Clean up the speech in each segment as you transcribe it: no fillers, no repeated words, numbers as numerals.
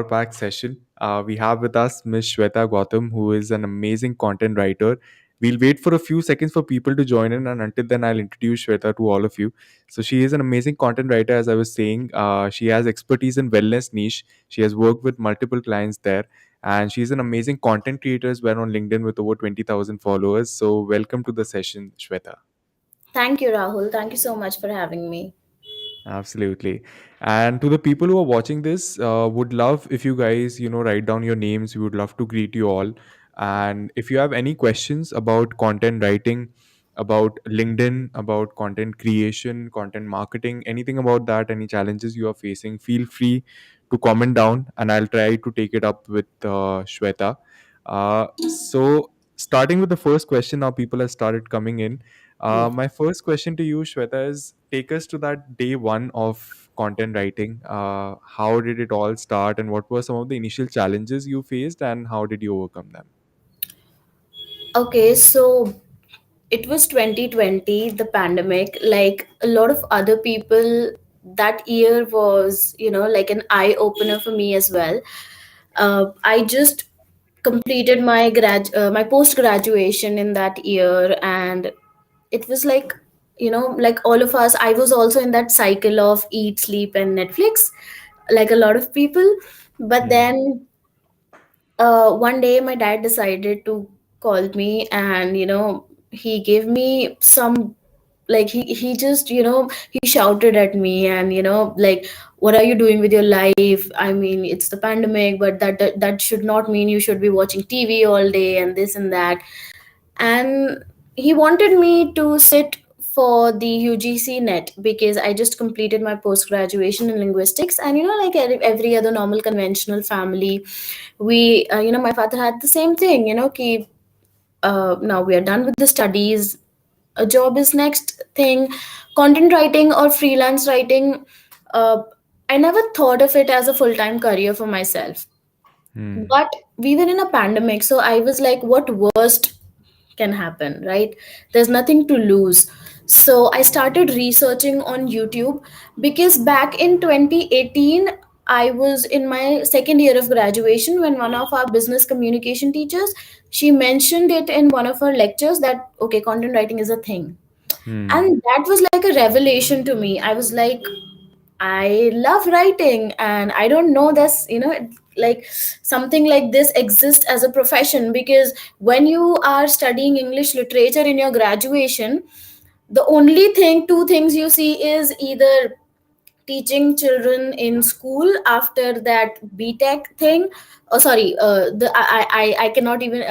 Packed session. We have with us Miss Shweta Gautam, who is an amazing content writer. We'll wait for a few seconds for people to join in, and until then, I'll introduce Shweta to all of you. So, she is an amazing content writer, as I was saying. She has expertise in wellness niche. She has worked with multiple clients there, and she's an amazing content creator as well on LinkedIn with over 20,000 followers. So, welcome to the session, Shweta. Thank you, Rahul. Thank you so much for having me. Absolutely. And to the people who are watching this, would love if you guys, write down your names. We would love to greet you all. And if you have any questions about content writing, about LinkedIn, about content creation, content marketing, anything about that, any challenges you are facing, feel free to comment down and I'll try to take it up with Shweta. So, starting with the first question, now people have started coming in. Yes. My first question to you, Shweta, is take us to that day one of content writing. How did it all start, and what were some of the initial challenges you faced, and how did you overcome them? Okay, so it was 2020, the pandemic. Like a lot of other people, that year was, like an eye opener for me as well. I just completed my post graduation in that year, and it was like, like all of us, I was also in that cycle of eat, sleep, and Netflix, like a lot of people. But Hmm. then one day my dad decided to call me, and he gave me some, like he just he shouted at me, and like, what are you doing with your life? I mean, it's the pandemic, but that should not mean you should be watching TV all day and this and that. And he wanted me to sit for the UGC net because I just completed my post graduation in linguistics, and like every other normal conventional family, we my father had the same thing, ki, now we are done with the studies, a job is next thing. Content writing or freelance writing, uh, I never thought of it as a full time career for myself. Hmm. But we were in a pandemic, so I was like, what worst can happen, right? There's nothing to lose. So I started researching on YouTube, because back in 2018, I was in my second year of graduation when one of our business communication teachers, she mentioned it in one of her lectures that okay, content writing is a thing. Hmm. And that was like a revelation to me. I was like, I love writing, and I don't know this, like something like this exists as a profession, because when you are studying English literature in your graduation, the only thing, two things you see is either teaching children in school after that BTech thing. Oh, sorry, I cannot even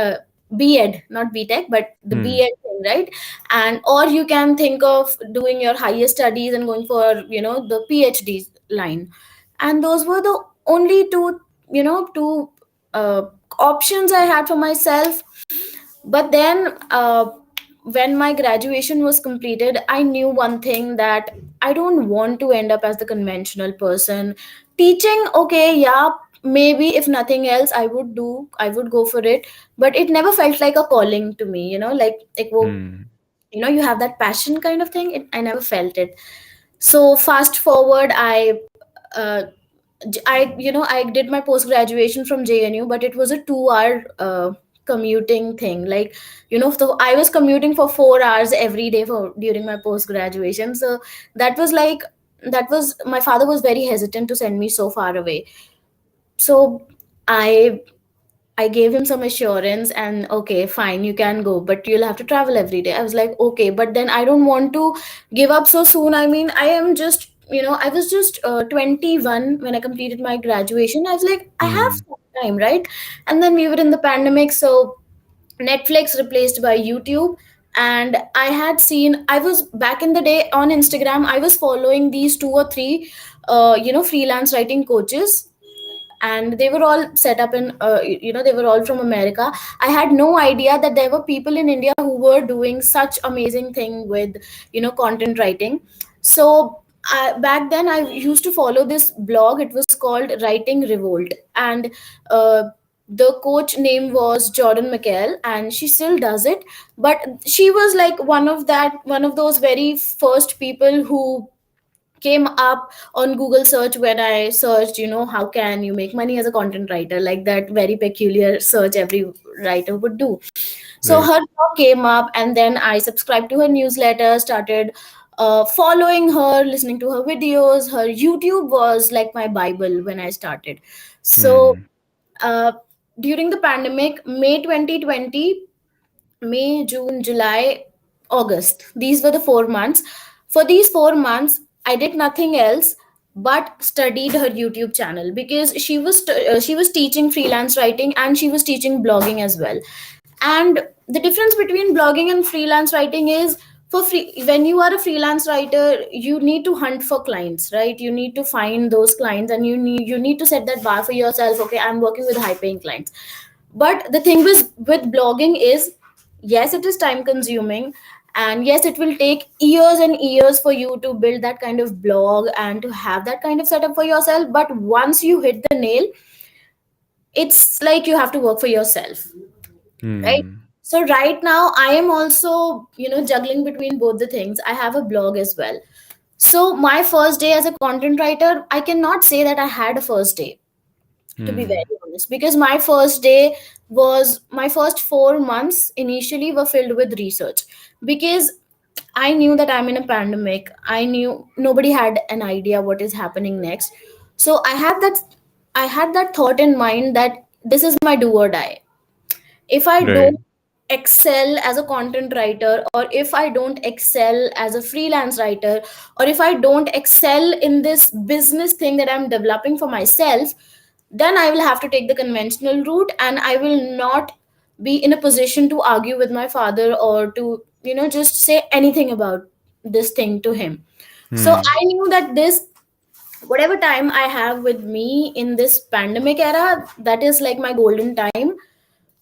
BEd, not BTech, but the Hmm. BEd thing, right? And or you can think of doing your higher studies and going for the PhD line. And those were the only two uh, options I had for myself. But then when my graduation was completed, I knew one thing, that I don't want to end up as the conventional person. Teaching, okay, yeah, maybe if nothing else, I would go for it. But it never felt like a calling to me, like well, Hmm. you have that passion kind of thing. I never felt it. So fast forward, uh, I did my post graduation from JNU, but it was a 2 hour commuting thing. Like, so I was commuting for 4 hours every day for during my post graduation. So that was like, that was, my father was very hesitant to send me so far away. So I I gave him some assurance, and okay, fine, you can go, but you'll have to travel every day. I was like, okay, but then I don't want to give up so soon. I mean, I am just, I was just 21 when I completed my graduation. I was like, I have Hmm. some time, right? And then we were in the pandemic, so Netflix replaced by YouTube. And I had seen, I was back in the day on Instagram, I was following these two or three, freelance writing coaches, and they were all set up in they were all from America. I had no idea that there were people in India who were doing such amazing thing with content writing. So back then I used to follow this blog. It was called Writing Revolt, and uh, the coach name was Jordan McKell, and she still does it. But she was like one of those very first people who came up on Google search when I searched, how can you make money as a content writer, like that very peculiar search every writer would do. So Right. her blog came up, and then I subscribed to her newsletter, started following her, listening to her videos. Her YouTube was like my Bible when I started. So Hmm. uh, during the pandemic, May 2020, May, June, July, August. These were the 4 months. For these 4 months, I did nothing else but studied her YouTube channel, because she was teaching freelance writing and she was teaching blogging as well. And the difference between blogging and freelance writing is, for free, when you are a freelance writer, you need to hunt for clients, right? You need to find those clients, and you need to set that bar for yourself. Okay, I'm working with high paying clients. But the thing with blogging is, yes, it is time consuming, and yes, it will take years and years for you to build that kind of blog and to have that kind of setup for yourself. But once you hit the nail, it's like you have to work for yourself, right? Hmm. So right now I am also, juggling between both the things. I have a blog as well. So my first day as a content writer, I cannot say that I had a first day, to be Hmm. very honest, because my first day was, my first 4 months initially were filled with research, because I knew that I'm in a pandemic. I knew nobody had an idea what is happening next. So I had that thought in mind that this is my do or die. If I Right. don't excel as a content writer, or if I don't excel as a freelance writer, or if I don't excel in this business thing that I'm developing for myself, then I will have to take the conventional route, and I will not be in a position to argue with my father, or to, just say anything about this thing to him. So Hmm. I knew that this, whatever time I have with me in this pandemic era, that is like my golden time.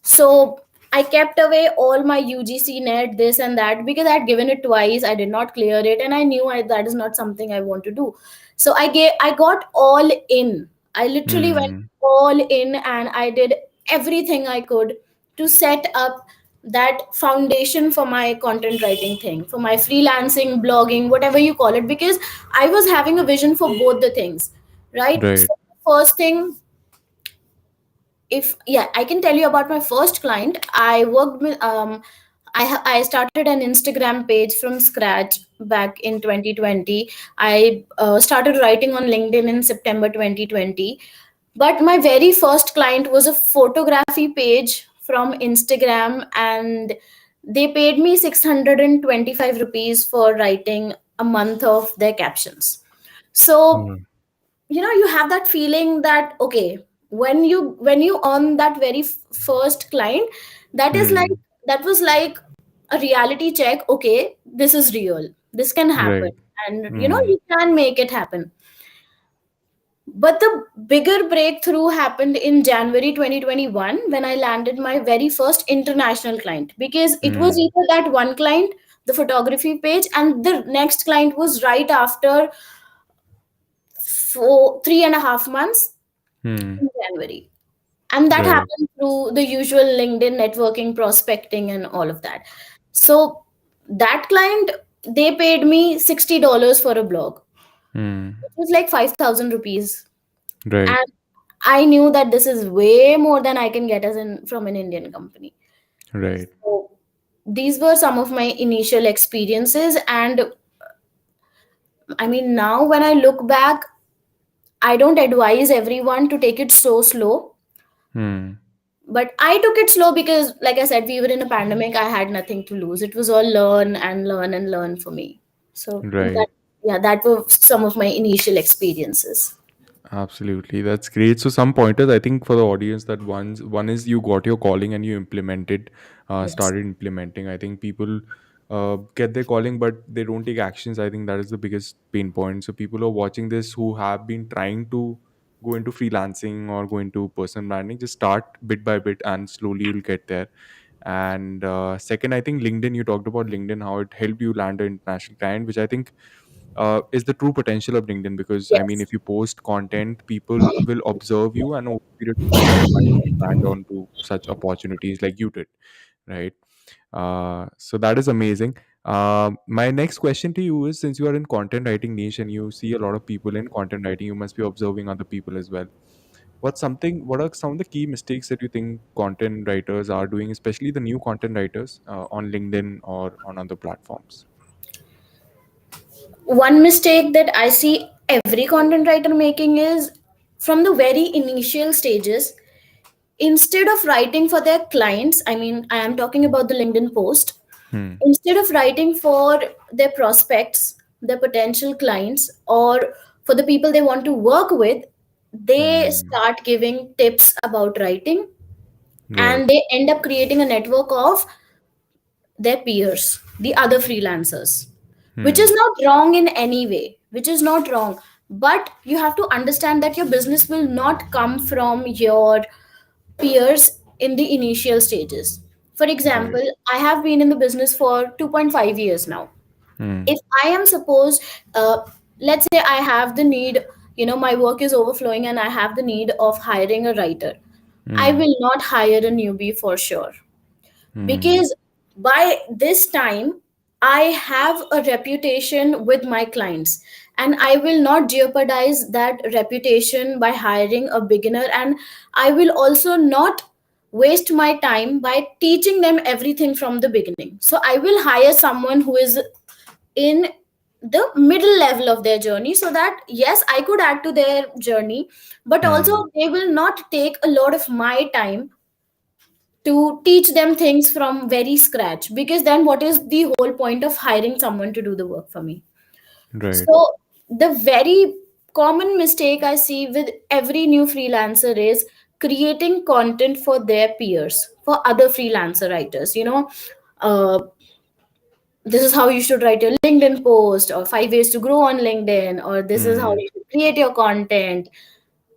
So I kept away all my UGC net, this and that, because I had given it twice. I did not clear it, and I knew that is not something I want to do. So I got all in. I literally went Hmm. all in, and I did everything I could to set up that foundation for my content writing thing, for my freelancing, blogging, whatever you call it, because I was having a vision for both the things, right? Right. So first thing, if yeah, I can tell you about my first client. I worked with I started an Instagram page from scratch back in 2020. I started writing on LinkedIn in September 2020. But my very first client was a photography page from Instagram, and they paid me 625 rupees for writing a month of their captions. So, Hmm. you have that feeling that, okay, when you earn that very first client, that is like, Hmm. that was like a reality check. Okay, this is real, this can happen, Right. and Hmm. you can make it happen. But the bigger breakthrough happened in January 2021, when I landed my very first international client, because it was Hmm. either that one client, the photography page, and the next client was right after, for 3.5 months, Hmm. in January. And that Right. happened through the usual LinkedIn networking, prospecting, and all of that. So that client, they paid me $60 for a blog. Hmm. It was like 5,000 rupees. Right. And I knew that this is way more than I can get as from an Indian company. Right. So these were some of my initial experiences. And I mean, now when I look back, I don't advise everyone to take it so slow. Hmm. But I took it slow because, like I said, we were in a pandemic. I had nothing to lose. It was all learn and learn and learn for me. So Right. that, yeah, that were some of my initial experiences. Absolutely. That's great. So some pointers I think for the audience, that one is you got your calling and you implemented, Yes. started implementing. I think people get their calling but they don't take actions. I think that is the biggest pain point. So people who are watching this who have been trying to go into freelancing or go into personal branding, just start bit by bit and slowly you'll get there. And second, I think LinkedIn, you talked about LinkedIn, how it helped you land an international client, which I think is the true potential of LinkedIn. Because I mean, Yes. if you post content, people will observe you, and over a period of time, you might land onto such opportunities like you did, right? So that is amazing. My next question to you is, since you are in content writing niche and you see a lot of people in content writing, you must be observing other people as well. What are some of the key mistakes that you think content writers are doing, especially the new content writers on LinkedIn or on other platforms? One mistake that I see every content writer making is, from the very initial stages, instead of writing for their clients, I mean, I am talking about the LinkedIn post, Hmm. instead of writing for their prospects, their potential clients, or for the people they want to work with, they Hmm. start giving tips about writing, Right. and they end up creating a network of their peers, the other freelancers, which is Hmm. not wrong in any way, which is not wrong. But you have to understand that your business will not come from your peers in the initial stages. For Right. example, I have been in the business for 2.5 years now. Hmm. If I am supposed, let's say I have the need, my work is overflowing and I have the need of hiring a writer, I Hmm. will not hire a newbie for sure, Hmm. because by this time I have a reputation with my clients, and I will not jeopardize that reputation by hiring a beginner, and I will also not waste my time by teaching them everything from the beginning. So I will hire someone who is in the middle level of their journey, so that yes, I could add to their journey, but also Hmm. they will not take a lot of my time to teach them things from very scratch, because then what is the whole point of hiring someone to do the work for me? Right. So the very common mistake I see with every new freelancer is creating content for their peers, for other freelancer writers. Uh, this is how you should write your LinkedIn post, or 5 ways to grow on LinkedIn, or this is how Hmm. you should create your content,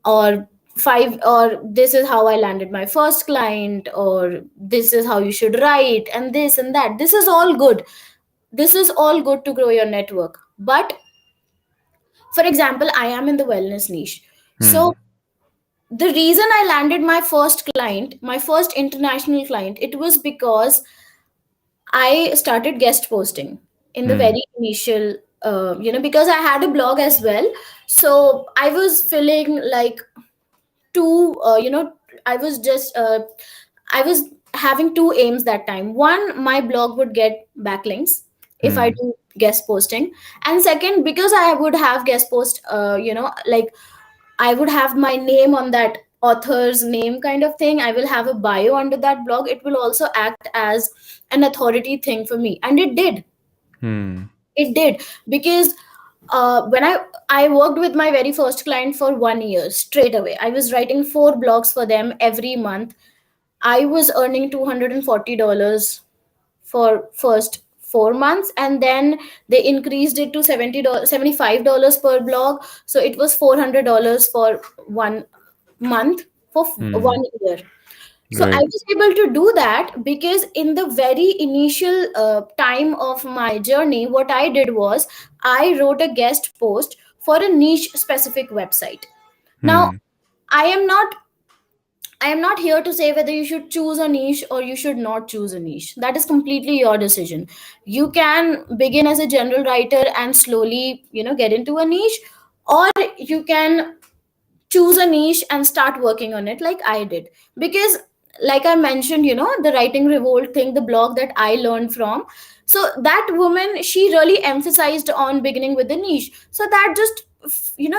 or this is how I landed my first client, or this is how you should write, and this and that. This is all good. This is all good to grow your network. But for example, I am in the wellness niche. So Hmm. the reason I landed my first client, my first international client, it was because I started guest posting in the Hmm. very initial, because I had a blog as well. So I was feeling like two, I was having two aims that time. One, my blog would get backlinks if I Hmm. do guest posting. And second, because I would have guest post, like I would have my name on that author's name kind of thing. I will have a bio under that blog. It will also act as an authority thing for me. And it did. Hmm. It did. Because when I worked with my very first client for 1 year straight away. I was writing 4 blogs for them every month. I was earning $240 for first 4 months, and then they increased it to $75 per blog. So it was $400 for 1 month for Hmm. 1 year. So I Right. was able to do that because in the very initial time of my journey, what I did was I wrote a guest post for a niche specific website. Now, Hmm. I am not I am not here to say whether you should choose a niche or you should not choose a niche. That is completely your decision. You can begin as a general writer and slowly, get into a niche, or you can choose a niche and start working on it like I did. Because like I mentioned, the writing revolt thing, the blog that I learned from, so that woman, she really emphasized on beginning with the niche. So that just,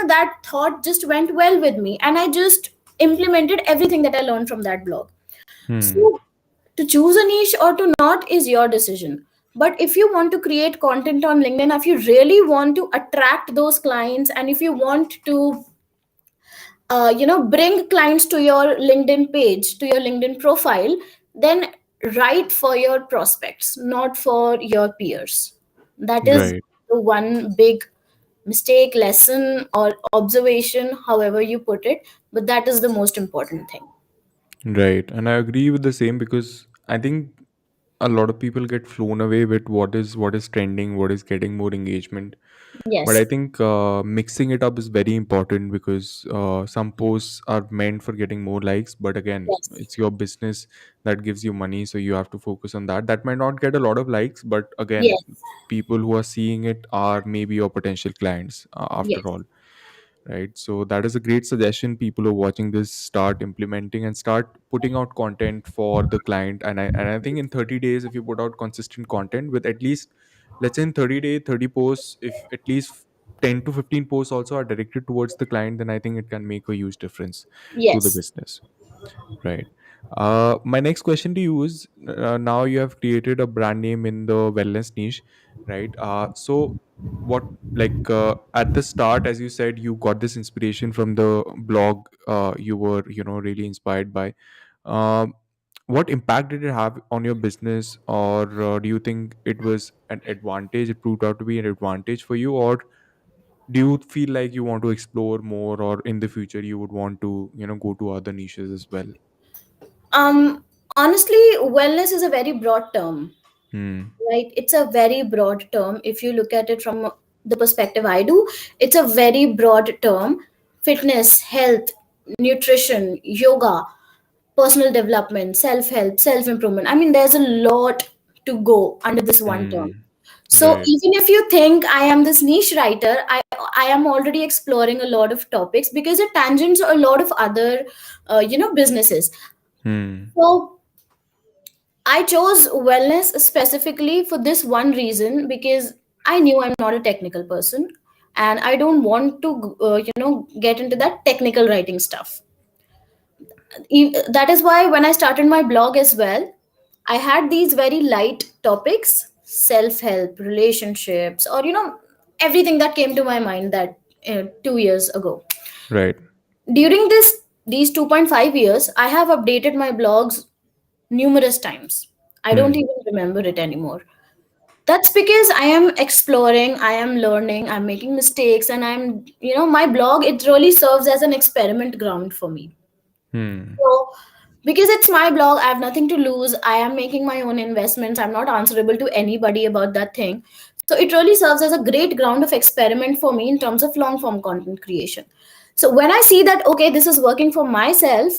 that thought just went well with me, and I just implemented everything that I learned from that blog. Hmm. So to choose a niche or to not is your decision. But if you want to create content on LinkedIn, if you really want to attract those clients, and if you want to bring clients to your LinkedIn page, to your LinkedIn profile, then write for your prospects, not for your peers. That is Right. the one big mistake, lesson, or observation, however you put it, but that is the most important thing. Right. And I agree with the same, because I think a lot of people get flown away with what is trending, what is getting more engagement. But I Yes, think mixing it up is very important, because some posts are meant for getting more likes, but again, yes, it's your business that gives you money, so you have to focus on that. That might not get a lot of likes, but again, yes, people who are seeing it are maybe your potential clients, after yes, all. Right, so that is a great suggestion. People who are watching this, start implementing and start putting out content for the client. And I think in 30 days, if you put out consistent content with at least, let's say in 30 days, 30 posts, if at least 10 to 15 posts also are directed towards the client, then I think it can make a huge difference to the yes. business. Right. My next question to you is, now you have created a brand name in the wellness niche, right? So, what, like, at the start, as you said, you got this inspiration from the blog you were, really inspired by. Um, what impact did it have on your business, or do you think it was an advantage? It proved out to be an advantage for you, or do you feel like you want to explore more, or in the future you would want to, go to other niches as well? Um, Honestly, wellness is a very broad term, Hmm. right? It's a very broad term. If you look at it from the perspective I do, it's a very broad term. Fitness, health, nutrition, yoga, personal development, self help, self improvement. I mean, there's a lot to go under this one term. Hmm. So Right. even if you think I am this niche writer, I am already exploring a lot of topics because it tangents a lot of other, businesses. Hmm. So I chose wellness specifically for this one reason because I knew I'm not a technical person and I don't want to, get into that technical writing stuff. That is why when I started my blog as well, I had these very light topics, self help, relationships, or, everything that came to my mind that 2 years ago. Right. During these 2.5 years, I have updated my blogs numerous times. I don't Hmm. even remember it anymore. That's because I am exploring, I am learning, I'm making mistakes, and my blog, it really serves as an experiment ground for me. Hmm. So, because it's my blog, I have nothing to lose. I am making my own investments. I'm not answerable to anybody about that thing. So, it really serves as a great ground of experiment for me in terms of long form content creation. So, when I see that, okay, this is working for myself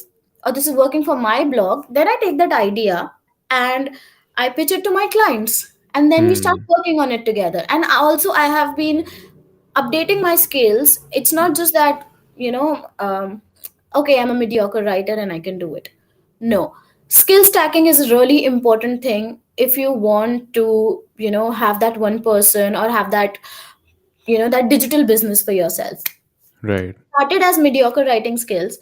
or this is working for my blog, then I take that idea and I pitch it to my clients. And then we start Hmm. working on it together. And also, I have been updating my skills. It's not just that, okay, I'm a mediocre writer and I can do it. No, skill stacking is a really important thing if you want to, have that one person or have that, that digital business for yourself. Right. Started as mediocre writing skills,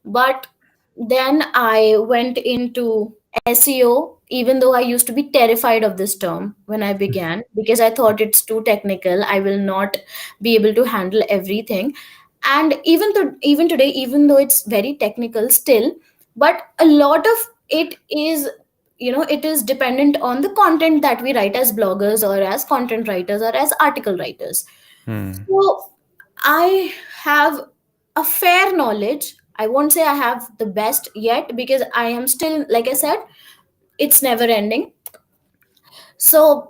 but then I went into SEO, even though I used to be terrified of this term when I began because I thought it's too technical. I will not be able to handle everything. And even today, even though it's very technical still, but a lot of it is, it is dependent on the content that we write as bloggers or as content writers or as article writers. Hmm. So I have a fair knowledge. I won't say I have the best yet because I am still, like I said, it's never ending. So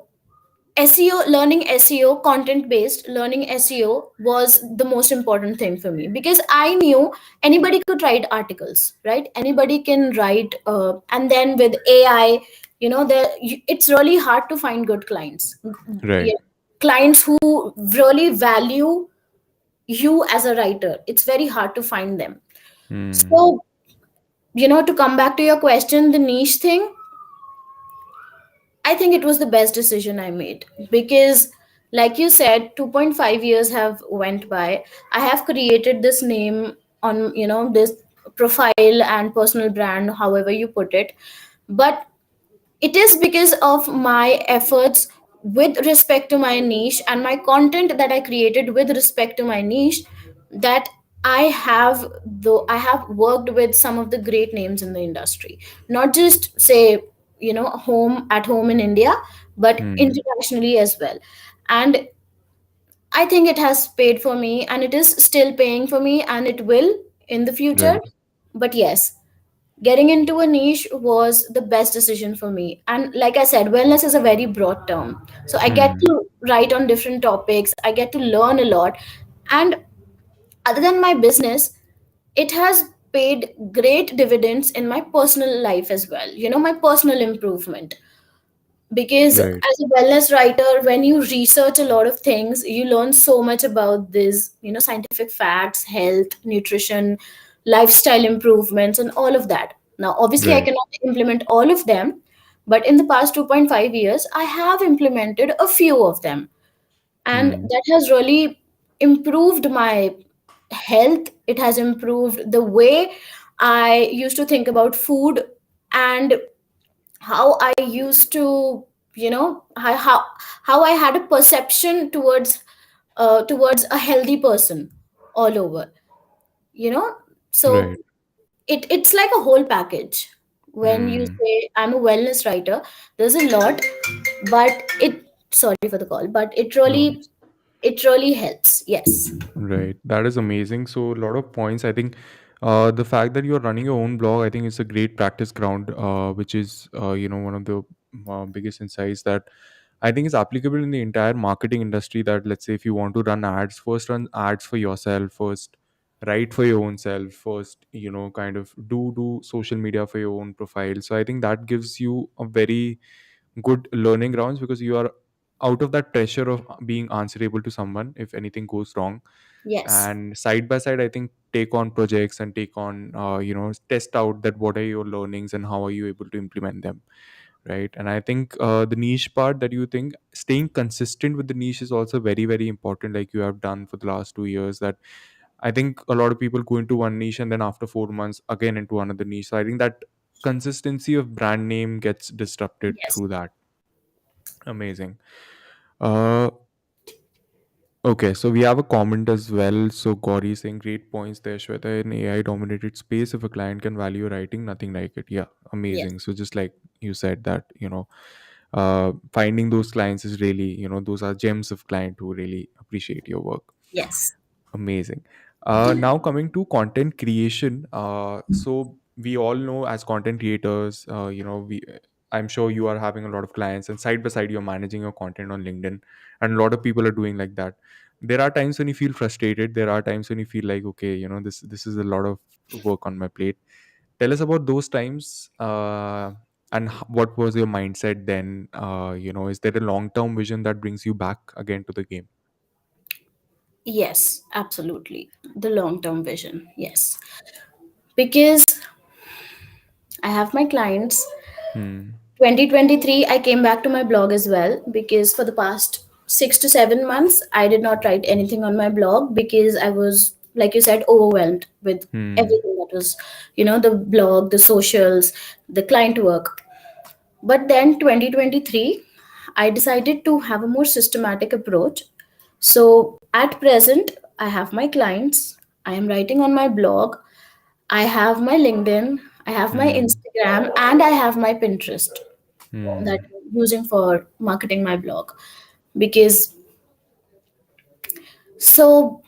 learning SEO, content based learning SEO was the most important thing for me because I knew anybody could write articles, right? Anybody can write, and then with AI, it's really hard to find good clients. Right. Yeah, clients who really value you as a writer, it's very hard to find them. Hmm. So, to come back to your question, the niche thing, I think it was the best decision I made because, like you said, 2.5 years have went by. I have created this name on, this profile and personal brand, however you put it. But it is because of my efforts with respect to my niche and my content that I created with respect to my niche that I have worked with some of the great names in the industry, not just say, home at home in India, but Hmm. internationally as well. And I think it has paid for me and it is still paying for me and it will in the future. Right. But yes, Getting into a niche was the best decision for me. And like I said, wellness is a very broad term. So I get Hmm. to write on different topics, I get to learn a lot. And other than my business, it has paid great dividends in my personal life as well. My personal improvement, because Right. as a wellness writer, when you research a lot of things, you learn so much about this, scientific facts, health, nutrition, lifestyle improvements, and all of that. Now obviously I Right. cannot implement all of them, but in the past 2.5 years I have implemented a few of them, and Hmm. that has really improved my health. It has improved the way I used to think about food, and how I used to, how I had a perception towards a healthy person all over. You know, so Right. it's like a whole package. When you Hmm. say I'm a wellness writer, there's a lot, but it sorry for the call, but No. it really helps. Yes. Right. That is amazing. So a lot of points. I think the fact that you're running your own blog, I think it's a great practice ground, which is one of the biggest insights that I think is applicable in the entire marketing industry. That let's say if you want to run ads, first run ads for yourself, first write for your own self, first kind of do social media for your own profile. So I think that gives you a very good learning grounds because you are out of that pressure of being answerable to someone if anything goes wrong. Yes. And side by side, I think take on projects and take on test out that what are your learnings and how are you able to implement them, right? And I think the niche part that you think staying consistent with the niche is also very very important, like you have done for the last 2 years. That I think a lot of people go into one niche and then after 4 months again into another niche. So I think that consistency of brand name gets disrupted Yes. through that. Amazing. uh Okay, so we have a comment as well. So Gauri saying great points there, Shweta. In AI dominated space, if a client can value writing, nothing like it. Yeah, Yes. amazing. So just like you said that, finding those clients is really, those are gems of client who really appreciate your work. Yes. Amazing. Now coming to content creation. So we all know as content creators, I'm sure you are having a lot of clients, and side by side you're managing your content on LinkedIn, and a lot of people are doing like that. There are times when you feel frustrated. There are times when you feel like, okay, this is a lot of work on my plate. Tell us about those times, and what was your mindset then? Is there a long term vision that brings you back again to the game? Yes, absolutely. The long term vision. Yes. Because I have my clients. Hmm. 2023, I came back to my blog as well, because for the past 6 to 7 months, I did not write anything on my blog because I was, like you said, overwhelmed with Hmm. everything that was, the blog, the socials, the client work. But then 2023, I decided to have a more systematic approach. So at present, I have my clients, I am writing on my blog, I have my LinkedIn, I have my Hmm. Instagram, and I have my Pinterest that Hmm. I'm using for marketing my blog. Because, so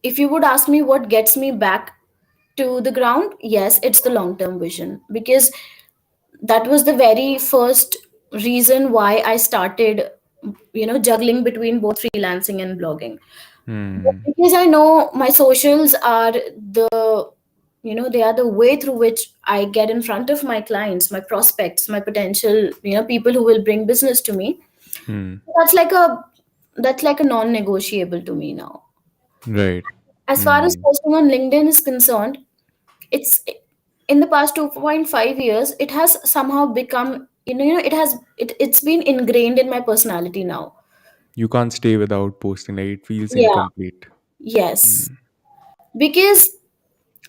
if you would ask me what gets me back to the ground, yes, it's the long term vision. Because that was the very first reason why I started, juggling between both freelancing and blogging. But Hmm. because I know my socials are they are the way through which I get in front of my clients, my prospects, my potential, people who will bring business to me. Hmm. That's like a non-negotiable to me now. Right. As far as Hmm. posting on LinkedIn is concerned, it's in the past 2.5 years, it has somehow become, it's been ingrained in my personality now. You can't stay without posting. Like it feels Yeah. incomplete. Yes. Hmm. Because,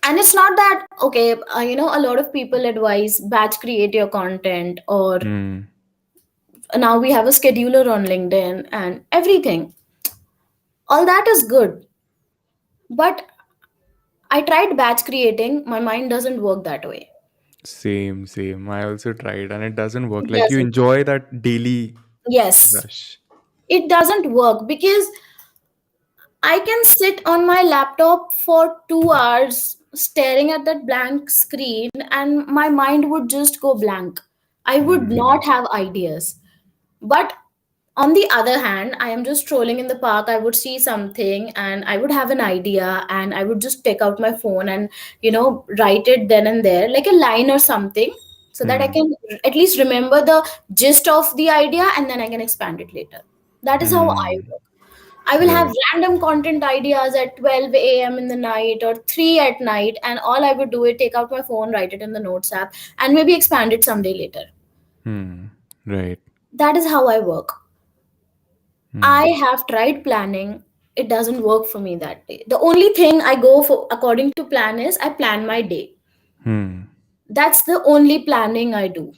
and it's not that, okay, a lot of people advise batch create your content, or Hmm. now we have a scheduler on LinkedIn and everything. All that is good, but I tried batch creating. My mind doesn't work that way. Same, same. I also tried and it doesn't work. It Like you doesn't. enjoy that daily Yes, rush. it doesn't work because I can sit on my laptop for 2 hours staring at that blank screen and my mind would just go blank. I would Hmm. not have ideas. But on the other hand, I am just strolling in the park, I would see something and I would have an idea and I would just take out my phone and, write it then and there, like a line or something, so that I Hmm. can at least remember the gist of the idea and then I can expand it later. That is how I Hmm. work. I will have Right. random content ideas at 12 a.m. in the night or 3 at night, and all I would do is take out my phone, write it in the notes app, and maybe expand it someday later. Hmm. Right. That is how I work. I Hmm. have tried planning. It doesn't work for me that day. The only thing I go for according to plan is I plan my day. Hmm. That's the only planning I do.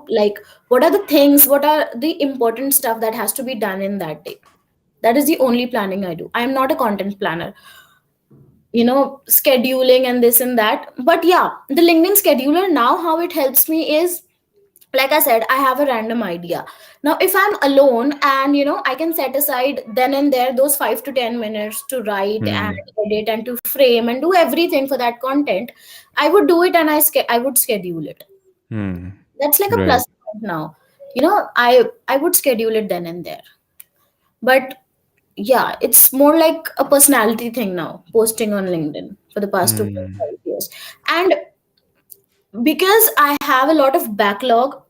Like what are the things, what are the important stuff that has to be done in that day. That is the only planning I do. I am not a content planner, scheduling and this and that. But yeah, the LinkedIn scheduler now, how it helps me is, like I said, I have a random idea. Now, if I'm alone and I can set aside then and there those 5 to 10 minutes to write and Hmm. edit and to frame and do everything for that content, I would do it and I would schedule it. Hmm. That's like a Right. plus point now. I would schedule it then and there. But yeah, it's more like a personality thing now, posting on LinkedIn for the past Hmm. 2.5 years. And because I have a lot of backlog,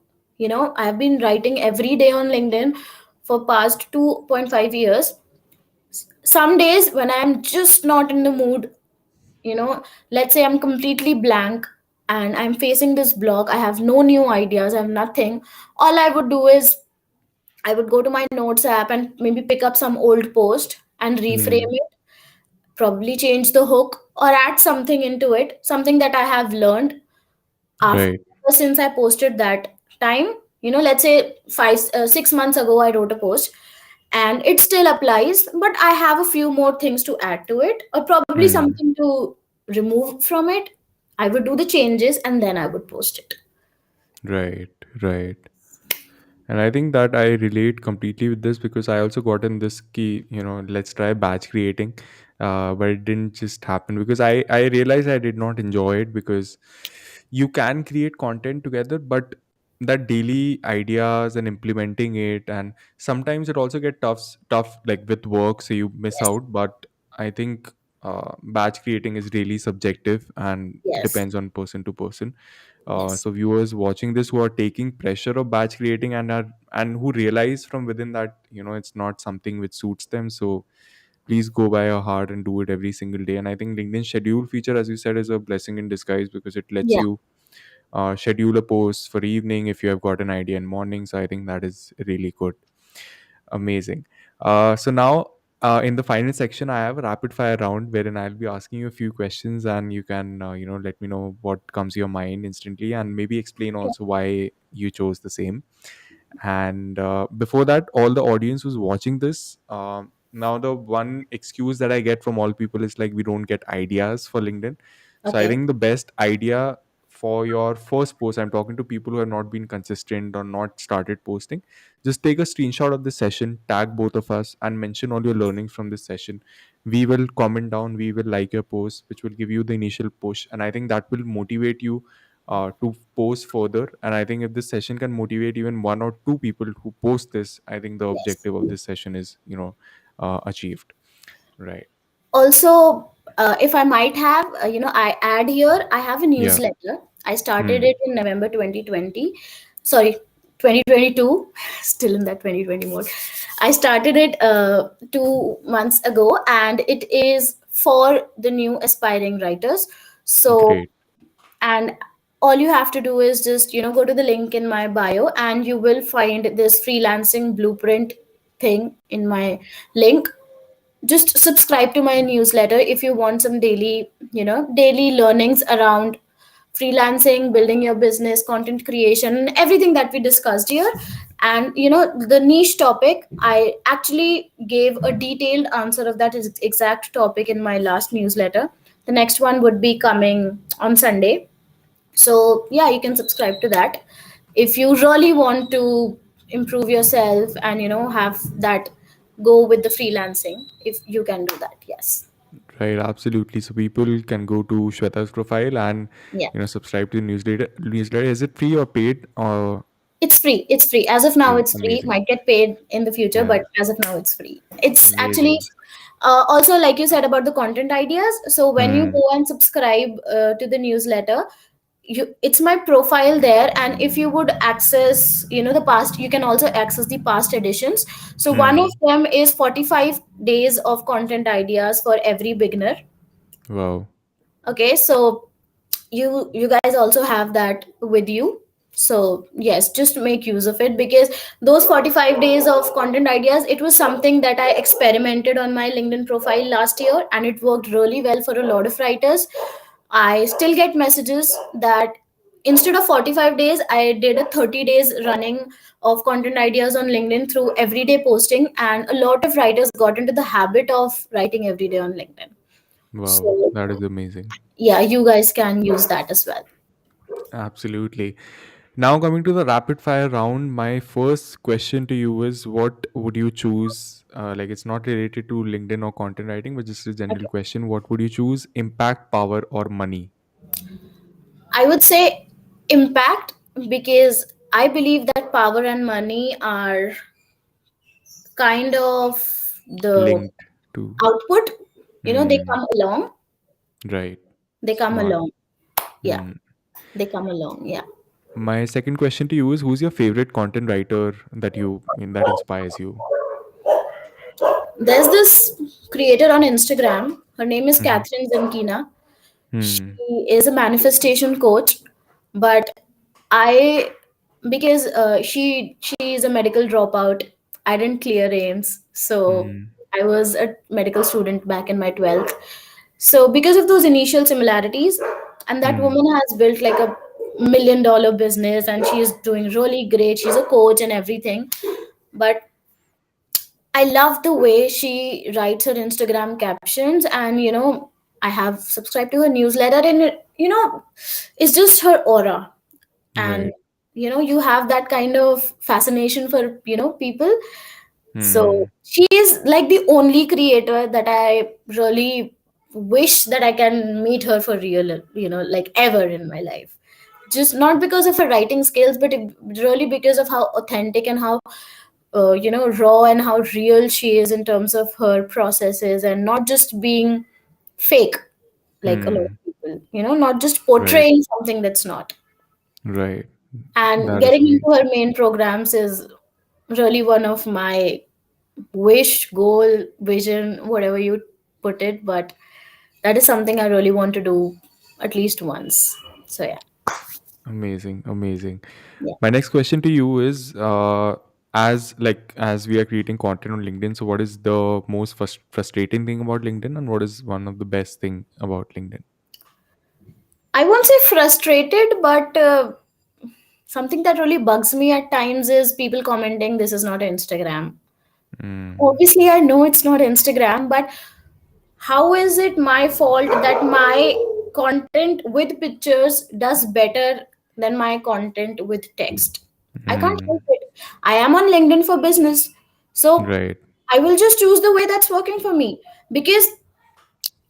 I've been writing every day on LinkedIn for past 2.5 years. Some days when I'm just not in the mood, let's say I'm completely blank and I'm facing this block, I have no new ideas, I have nothing. All I would do is I would go to my notes app and maybe pick up some old post and reframe Hmm. it, probably change the hook or add something into it, something that I have learned after, Right. since I posted that time. Let's say 6 months ago I wrote a post and it still applies, but I have a few more things to add to it or probably Hmm. something to remove from it. I would do the changes and then I would post it. Right. Right. And I think that I relate completely with this because I also got in this key, let's try batch creating. But it didn't just happen because I realized I did not enjoy it because you can create content together, but that daily ideas and implementing it, and sometimes it also get tough like with work, so you miss Yes. out. But I think batch creating is really subjective and Yes. depends on person to person. Yes. So viewers watching this who are taking pressure of batch creating and who realize from within that it's not something which suits them, so please go by your heart and do it every single day. And I think LinkedIn schedule feature, as you said, is a blessing in disguise because it lets Yeah. you schedule a post for evening if you have got an idea in morning. So I think that is really good. Amazing. So now, in the final section, I have a rapid fire round wherein I'll be asking you a few questions, and you can, let me know what comes to your mind instantly, and maybe explain also why you chose the same. And before that, all the audience who's watching this, now the one excuse that I get from all people is like we don't get ideas for LinkedIn. So I Okay. think the best idea for your first post, I'm talking to people who have not been consistent or not started posting, just take a screenshot of the session, tag both of us, and mention all your learnings from this session. We will comment down, we will like your post, which will give you the initial push. And I think that will motivate you to post further. And I think if this session can motivate even one or two people who post this, I think the Yes. objective of this session is, achieved. Right. Also, if I might have, I add here, I have a Yeah. newsletter. I started Hmm. it in November 2020. Sorry, 2022. Still in that 2020 mode. I started it 2 months ago, and it is for the new aspiring writers. So, Great. and all you have to do is just, go to the link in my bio, and you will find this freelancing blueprint thing in my link. Just subscribe to my newsletter if you want some daily learnings around freelancing, building your business, content creation, everything that we discussed here. And the niche topic, I actually gave a detailed answer of that exact topic in my last newsletter. The next one would be coming on Sunday. So yeah, you can subscribe to that if you really want to improve yourself and have that go with the freelancing. If you can do that, yes. Right, absolutely. So people can go to Shweta's profile and Yeah. subscribe to the newsletter. Is it free or paid or It's free. It's free. As of now, free? it's free. Amazing. Might get paid in the future, Yeah. but as of now, it's free. It's actually Amazing. also, like you said about the content ideas. So when you Hmm. go and subscribe to the newsletter, it's my profile there, and if you would access, the past, you can also access the past editions. So one of Hmm. them is 45 days of content ideas for every beginner. Wow. Okay, so you guys also have that with you. So yes, just make use of it, because those 45 days of content ideas, it was something that I experimented on my LinkedIn profile last year, and it worked really well for a lot of writers. I still get messages that instead of 45 days, I did a 30 days running of content ideas on LinkedIn through everyday posting, and a lot of writers got into the habit of writing every day on LinkedIn. Wow. So That is amazing. yeah, you guys can use that as well. Absolutely. Now coming to the rapid fire round, my first question to you is what would you choose? Like it's not related to LinkedIn or content writing, but just a general Okay. question. What would you choose? Impact, power, or money? I would say impact, because I believe that power and money are kind of the Linked to. output. They Hmm. come along. Right. They come Smart. along. Yeah, Hmm. they come along. Yeah. My second question to you is who's your favorite content writer that that inspires you? There's this creator on Instagram. Her name is Hmm. Catherine Zenkina. She Hmm. is a manifestation coach, but I because she is a medical dropout. I didn't clear aims, so Hmm. I was a medical student back in my 12th. So because of those initial similarities, and that Hmm. woman has built like a $1 million business, and she's doing really great. She's a coach and everything, but I love the way she writes her Instagram captions, and I have subscribed to her newsletter, and it's just her aura, and Right. you have that kind of fascination for people. So Hmm. she is like the only creator that I really wish that I can meet her for real, like ever in my life. Just not because of her writing skills, but really because of how authentic and how raw and how real she is in terms of her processes, and not just being fake like a lot of Hmm. people, not just Right. portraying something that's not. Right. And That is getting into amazing. her main programs is really one of my wish, goal, vision, whatever you put it, but that is something I really want to do at least once. So yeah. Amazing. Amazing. Yeah. My next question to you is as we are creating content on LinkedIn, so what is the most frustrating thing about LinkedIn and what is one of the best thing about LinkedIn? I won't say frustrated, but something that really bugs me at times is people commenting, this is not Instagram. Mm. Obviously, I know it's not Instagram, but how is it my fault that my content with pictures does better than my content with text? I can't help Mm. it. I am on LinkedIn for business. So Right. I will just choose the way that's working for me, because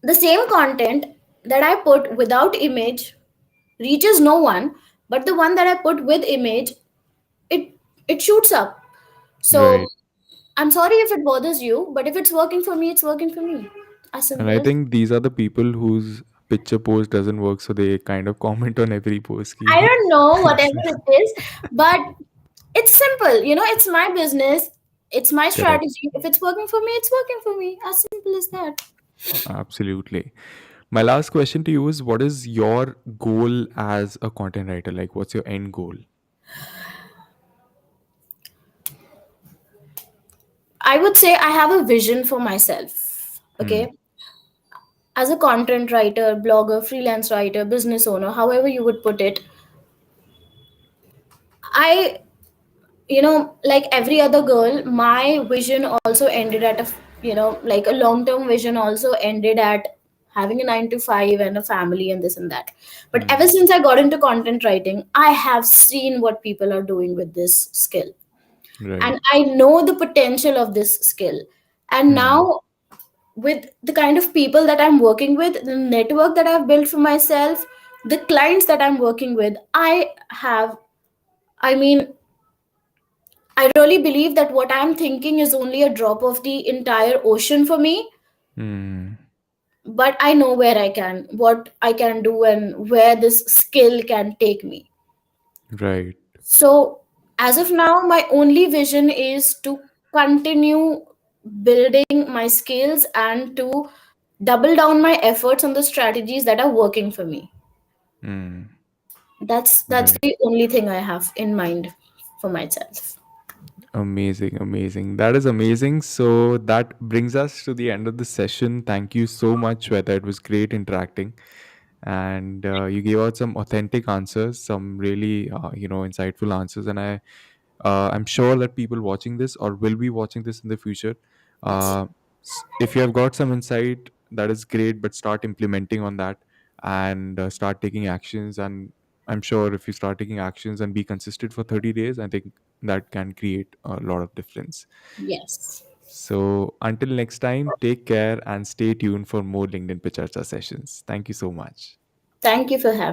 the same content that I put without image reaches no one, but the one that I put with image, it it shoots up. So Right. I'm sorry if it bothers you, but if it's working for me, it's working for me. As And simple I as think these are the people whose picture post doesn't work, so they kind of comment on every post. I Ki don't know, this whatever is it is, but it's simple. It's my business, it's my correct. strategy. If it's working for me, it's working for me. As simple as that. Absolutely. My last question to you is what is your goal as a content writer? Like, what's your end goal? I would say I have a vision for myself. Hmm. Okay. As a content writer, blogger, freelance writer, business owner, however you would put it, I like every other girl, my vision also ended at like a long term vision also ended at having a 9 to 5 and a family and this and that. But ever Hmm. since I got into content writing, I have seen what people are doing with this skill, Right. and I know the potential of this skill. And Hmm. now with the kind of people that I'm working with, the network that I've built for myself, the clients that I'm working with, I mean, I really believe that what I'm thinking is only a drop of the entire ocean for me, Hmm. but I know what I can do, and where this skill can take me. Right. So, as of now, my only vision is to continue building my skills and to double down my efforts on the strategies that are working for me. Hmm. That's Right. the only thing I have in mind for myself. Amazing, amazing. That is amazing. So that brings us to the end of the session. Thank you so much, Shweta. It was great interacting, and you gave out some authentic answers, some really insightful answers. And I'm sure that people watching this or will be watching this in the future, uh, if you have got some insight, that is great. But start implementing on that and start taking actions. And I'm sure if you start taking actions and be consistent for 30 days, I think that can create a lot of difference. Yes. So until next time, take care and stay tuned for more LinkedIn Picharcha sessions. Thank you so much. Thank you for having